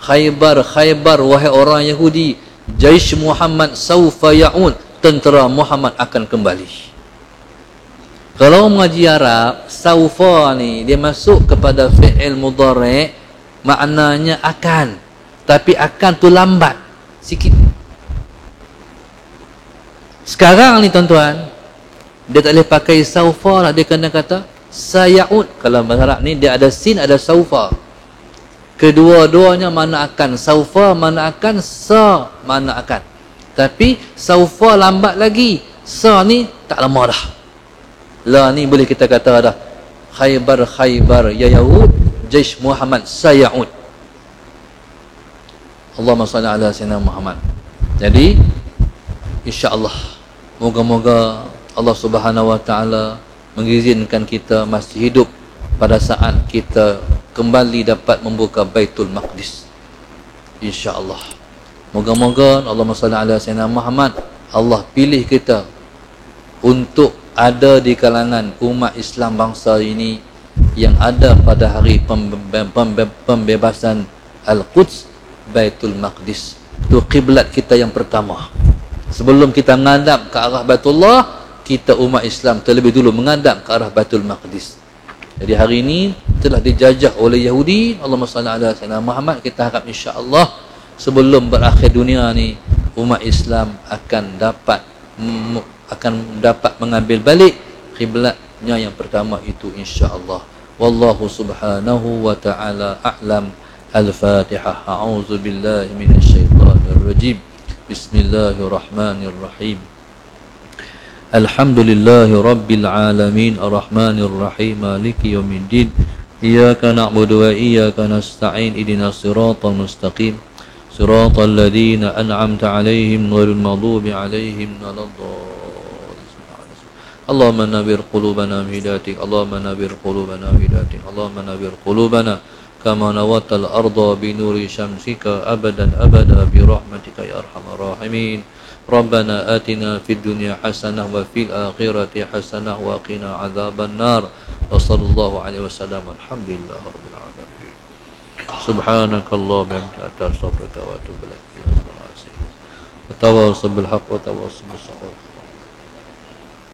Khaybar Khaybar wahai orang Yahudi, Jaish Muhammad saufa ya'ud, tentera Muhammad akan kembali. Kalau mengaji Arab, saufa ni dia masuk kepada fi'il mudhari', maknanya akan, tapi akan tu lambat sikit. Sekarang ni tuan-tuan, dia tak boleh pakai saufa lah, dia kena kata saya'ud. Kalau bahasa Arab ni dia ada sin, ada saufa. Kedua-duanya mana akan. Saufa mana akan, sa mana akan. Tapi saufa lambat lagi, sa ni tak lama dah. La ni boleh kita kata dah Khaybar Khaybar ya Yahud, Jaish Muhammad saya'ud. Allahumma salli ala Sayyidina Muhammad. Jadi insya-Allah moga-moga Allah Subhanahu wa taala mengizinkan kita masih hidup pada saat kita kembali dapat membuka Baitul Maqdis. Insya-Allah. Moga-moga Allahumma salli ala Sayyidina Muhammad, Allah pilih kita untuk ada di kalangan umat Islam bangsa ini yang ada pada hari pembebasan Al-Quds, Baitul Maqdis. Itu kiblat kita yang pertama. Sebelum kita menghadap ke arah Baitullah, kita umat Islam terlebih dulu menghadap ke arah Baitul Maqdis. Jadi hari ini telah dijajah oleh Yahudi. Allahumma salli ala Sayyidina Muhammad. Kita harap insya-Allah sebelum berakhir dunia ni, umat Islam akan dapat mengambil balik kiblatnya yang pertama itu insya-Allah. Wallahu subhanahu wa ta'ala a'lam. Al-Fatihah. A'udzu billahi minasyaitonir rajim. Bismillahirrahmanirrahim. Alhamdulillahi rabbil alamin, arrahmanir rahim, maliki yaumiddin. Iyyaka na'budu wa iyyaka nasta'in. Ihdinas siratal mustaqim. Siratal ladzina an'amta 'alaihim ghairil maghdubi 'alaihim waladdallin. Allahumma nawwir qulubana bihidayatik. Allahumma nawwir qulubana bihidayatik. Allahumma nawwir qulubana kama nawatal arda bi nuri syamsika abadan abada bi rahmatika ya arhamar rahimin. Rabbana atina fid dunya hasanah wa fil akhirati hasanah wa qina adzaban nar. Wa sallallahu alaihi wasallam. Alhamdulillahi rabbil alamin. Subhanakallahumma wa bihamdika astaghfiruka wa atubu ilaik. Tawassul bil haqq wa tawassul bis sabr.